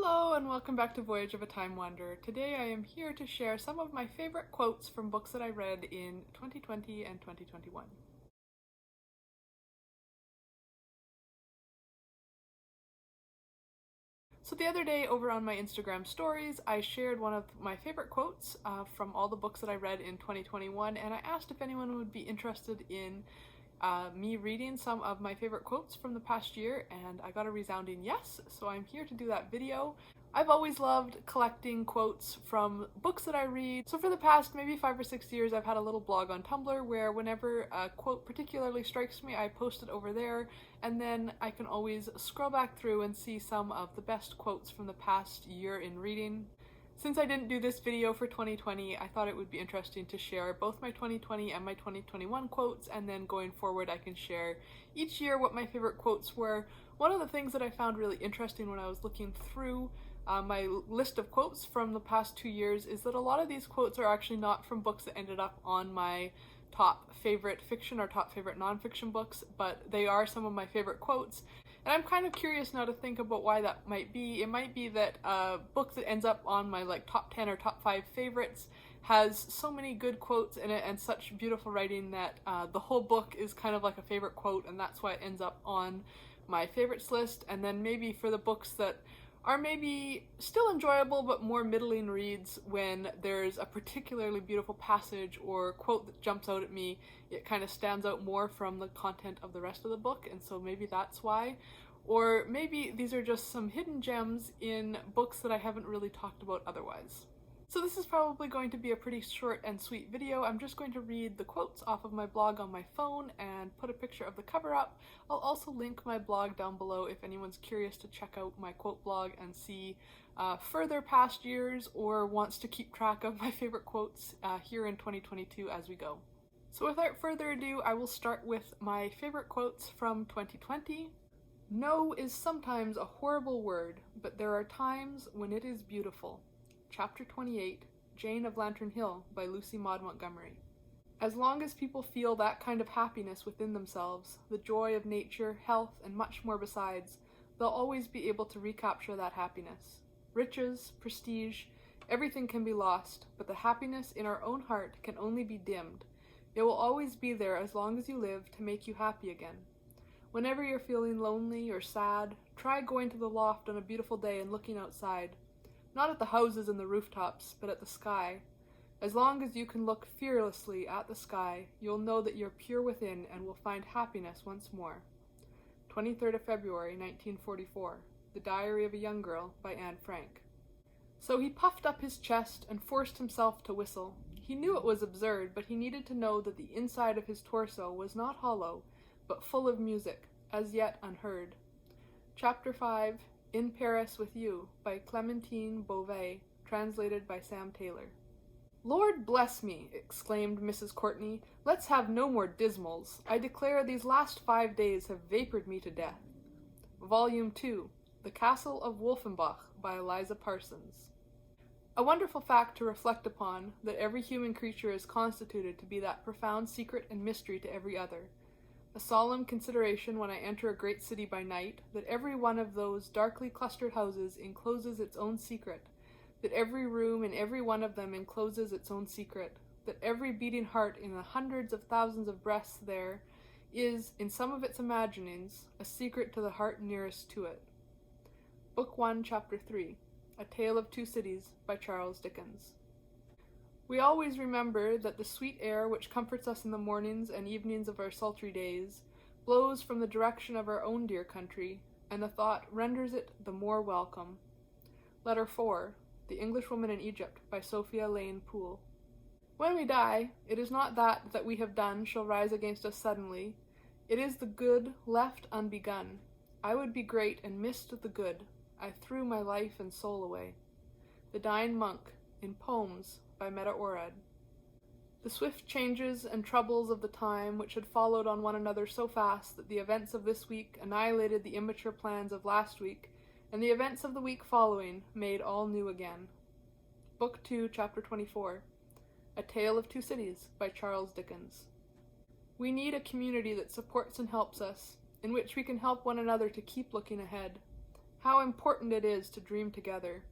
Hello and welcome back to Voyage of a Time Wanderer. Today I am here to share some of my favorite quotes from books that I read in 2020 and 2021. So the other day over on my Instagram stories, I shared one of my favorite quotes from all the books that I read in 2021, and I asked if anyone would be interested in me reading some of my favorite quotes from the past year, and I got a resounding yes, so I'm here to do that video. I've always loved collecting quotes from books that I read, so for the past maybe 5 or 6 years I've had a little blog on Tumblr where whenever a quote particularly strikes me I post it over there, and then I can always scroll back through and see some of the best quotes from the past year in reading. Since I didn't do this video for 2020, I thought it would be interesting to share both my 2020 and my 2021 quotes, and then going forward I can share each year what my favorite quotes were. One of the things that I found really interesting when I was looking through my list of quotes from the past 2 years is that a lot of these quotes are actually not from books that ended up on my top favorite fiction or top favorite nonfiction books, but they are some of my favorite quotes. And I'm kind of curious now to think about why that might be. It might be that a book that ends up on my top 10 or top 5 favorites has so many good quotes in it and such beautiful writing that the whole book is kind of like a favorite quote, and that's why it ends up on my favorites list. And then maybe for the books that are maybe still enjoyable but more middling reads, when there's a particularly beautiful passage or quote that jumps out at me, it kind of stands out more from the content of the rest of the book, and so maybe that's why. Or maybe these are just some hidden gems in books that I haven't really talked about otherwise. So this is probably going to be a pretty short and sweet video. I'm just going to read the quotes off of my blog on my phone and put a picture of the cover up. I'll also link my blog down below if anyone's curious to check out my quote blog and see further past years or wants to keep track of my favorite quotes here in 2022 as we go. So without further ado, I will start with my favorite quotes from 2020. No is sometimes a horrible word, but there are times when it is beautiful. Chapter 28, Jane of Lantern Hill by Lucy Maud Montgomery. As long as people feel that kind of happiness within themselves, the joy of nature, health, and much more besides, they'll always be able to recapture that happiness. Riches, prestige, everything can be lost, but the happiness in our own heart can only be dimmed. It will always be there as long as you live to make you happy again. Whenever you're feeling lonely or sad, try going to the loft on a beautiful day and looking outside. Not at the houses and the rooftops, but at the sky. As long as you can look fearlessly at the sky, you'll know that you're pure within and will find happiness once more. 23rd of February, 1944. The Diary of a Young Girl by Anne Frank. So he puffed up his chest and forced himself to whistle. He knew it was absurd, but he needed to know that the inside of his torso was not hollow, but full of music, as yet unheard. Chapter 5, In Paris with You by Clémentine Beauvais, translated by Sam Taylor. Lord bless me, exclaimed Mrs. Courtenay, let's have no more dismals. I declare these last 5 days have vapored me to death. Volume 2, The Castle of Wolfenbach by Eliza Parsons. A wonderful fact to reflect upon, that every human creature is constituted to be that profound secret and mystery to every other. A solemn consideration when I enter a great city by night, that every one of those darkly clustered houses encloses its own secret, that every room in every one of them encloses its own secret, that every beating heart in the hundreds of thousands of breasts there is, in some of its imaginings, a secret to the heart nearest to it. Book 1, Chapter 3, A Tale of Two Cities by Charles Dickens. We always remember that the sweet air which comforts us in the mornings and evenings of our sultry days blows from the direction of our own dear country, and the thought renders it the more welcome. Letter 4, The Englishwoman in Egypt by Sophia Lane Poole. When we die, it is not that we have done shall rise against us suddenly. It is the good left unbegun. I would be great and missed the good. I threw my life and soul away. The Dying Monk, in Poems by Meta Orred. The swift changes and troubles of the time which had followed on one another so fast that the events of this week annihilated the immature plans of last week, and the events of the week following made all new again. Book 2, Chapter 24, A Tale of Two Cities by Charles Dickens. We need a community that supports and helps us, in which we can help one another to keep looking ahead. How important it is to dream together.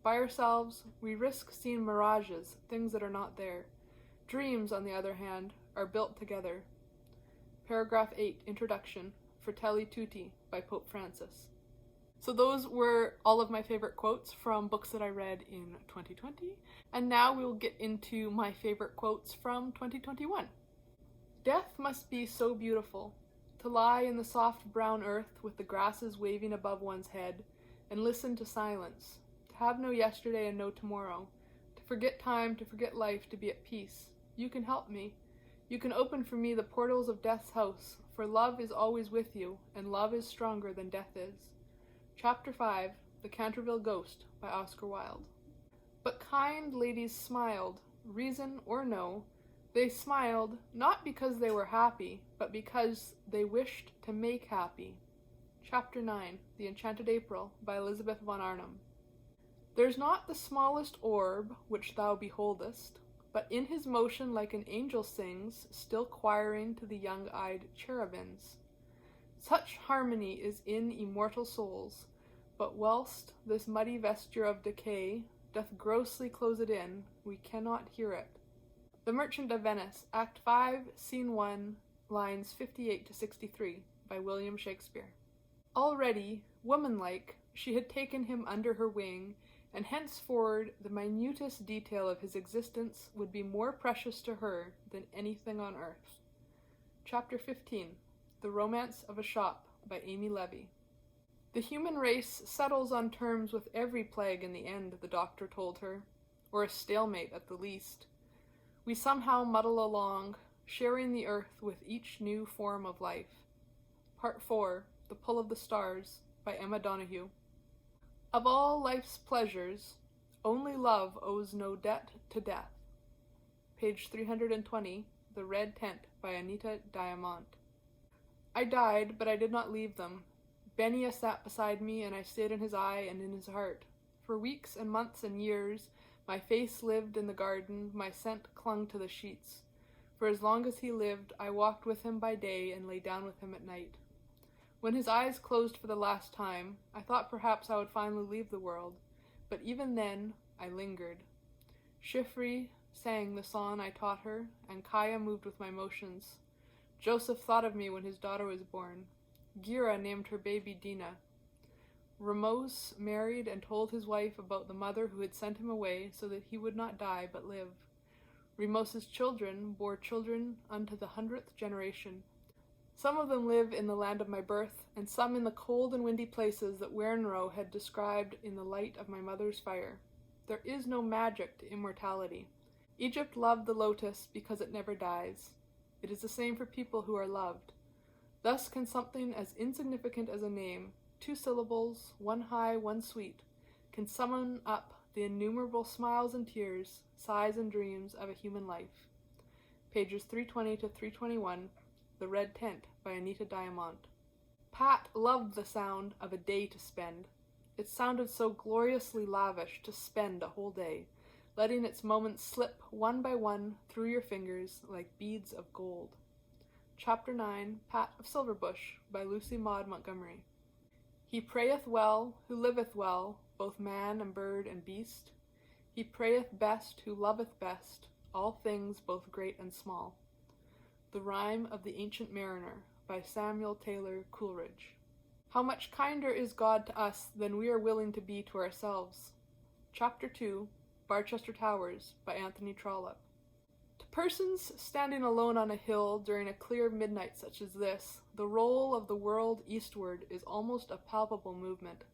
By ourselves, we risk seeing mirages, things that are not there. Dreams, on the other hand, are built together. Paragraph 8, Introduction, Fratelli, Tutti, by Pope Francis. So those were all of my favorite quotes from books that I read in 2020. And now we will get into my favorite quotes from 2021. Death must be so beautiful, to lie in the soft brown earth with the grasses waving above one's head, and listen to silence, to have no yesterday and no tomorrow, to forget time, to forget life, to be at peace. You can help me. You can open for me the portals of death's house, for love is always with you, and love is stronger than death is. Chapter 5, The Canterville Ghost, by Oscar Wilde. But kind ladies smiled, reason or no. They smiled, not because they were happy, but because they wished to make happy. Chapter 9, The Enchanted April, by Elizabeth von Arnim. There's not the smallest orb which thou beholdest, but in his motion like an angel sings, still choiring to the young-eyed cherubins. Such harmony is in immortal souls, but whilst this muddy vesture of decay doth grossly close it in, we cannot hear it. The Merchant of Venice, Act 5, Scene 1, lines 58 to 63, by William Shakespeare. Already, womanlike, she had taken him under her wing, and henceforward the minutest detail of his existence would be more precious to her than anything on earth. Chapter 15, The Romance of a Shop, by Amy Levy. The human race settles on terms with every plague in the end, the doctor told her, or a stalemate at the least. We somehow muddle along, sharing the earth with each new form of life. Part 4, The Pull of the Stars, by Emma Donoghue. Of all life's pleasures, only love owes no debt to death. Page 320, The Red Tent, by Anita Diamant. I died, but I did not leave them. Benia sat beside me, and I stayed in his eye and in his heart. For weeks and months and years, my face lived in the garden, my scent clung to the sheets. For as long as he lived, I walked with him by day and lay down with him at night. When his eyes closed for the last time, I thought perhaps I would finally leave the world, but even then, I lingered. Chiffre sang the song I taught her, and Kaya moved with my motions. Joseph thought of me when his daughter was born. Gira named her baby Dina. Ramos married and told his wife about the mother who had sent him away so that he would not die but live. Ramos's children bore children unto the 100th generation. Some of them live in the land of my birth, and some in the cold and windy places that Wernrow had described in the light of my mother's fire. There is no magic to immortality. Egypt loved the lotus because it never dies. It is the same for people who are loved. Thus can something as insignificant as a name, 2 syllables, one high, one sweet, can summon up the innumerable smiles and tears, sighs and dreams of a human life. Pages 320 to 321, The Red Tent, by Anita Diamant. Pat loved the sound of a day to spend. It sounded so gloriously lavish to spend a whole day, letting its moments slip one by one through your fingers like beads of gold. Chapter 9, Pat of Silverbush, by Lucy Maud Montgomery. He prayeth well, who liveth well, both man and bird and beast. He prayeth best, who loveth best, all things both great and small. The Rime of the Ancient Mariner, by Samuel Taylor Coolridge. How much kinder is God to us than we are willing to be to ourselves. Chapter 2, Barchester Towers, by Anthony Trollope. To persons standing alone on a hill during a clear midnight such as this, the roll of the world eastward is almost a palpable movement.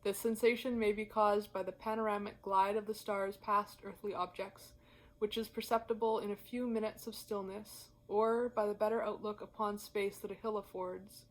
The sensation may be caused by the panoramic glide of the stars past earthly objects, which is perceptible in a few minutes of stillness, or by the better outlook upon space that a hill affords,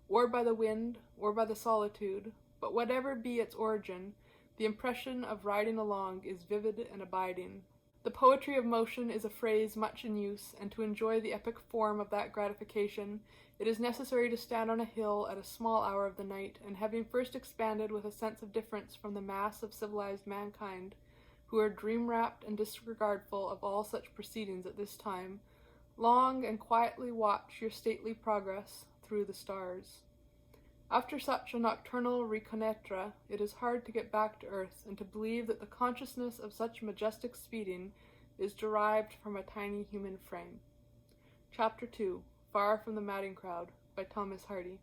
or by the wind, or by the solitude, but whatever be its origin, the impression of riding along is vivid and abiding. The poetry of motion is a phrase much in use, and to enjoy the epic form of that gratification, it is necessary to stand on a hill at a small hour of the night, and having first expanded with a sense of difference from the mass of civilized mankind, who are dream-wrapped and disregardful of all such proceedings at this time, long and quietly watch your stately progress through the stars. After such a nocturnal reconnaître, it is hard to get back to earth and to believe that the consciousness of such majestic speeding is derived from a tiny human frame. Chapter 2, Far from the Madding Crowd, by Thomas Hardy.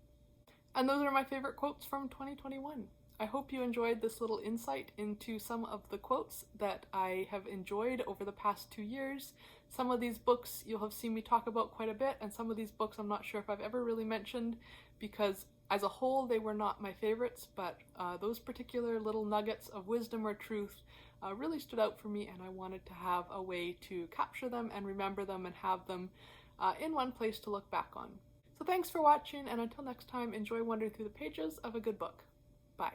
And those are my favorite quotes from 2021. I hope you enjoyed this little insight into some of the quotes that I have enjoyed over the past 2 years. Some of these books you'll have seen me talk about quite a bit, and some of these books I'm not sure if I've ever really mentioned, because as a whole they were not my favorites, but those particular little nuggets of wisdom or truth really stood out for me, and I wanted to have a way to capture them and remember them and have them in one place to look back on. So thanks for watching, and until next time, enjoy wandering through the pages of a good book. Bye.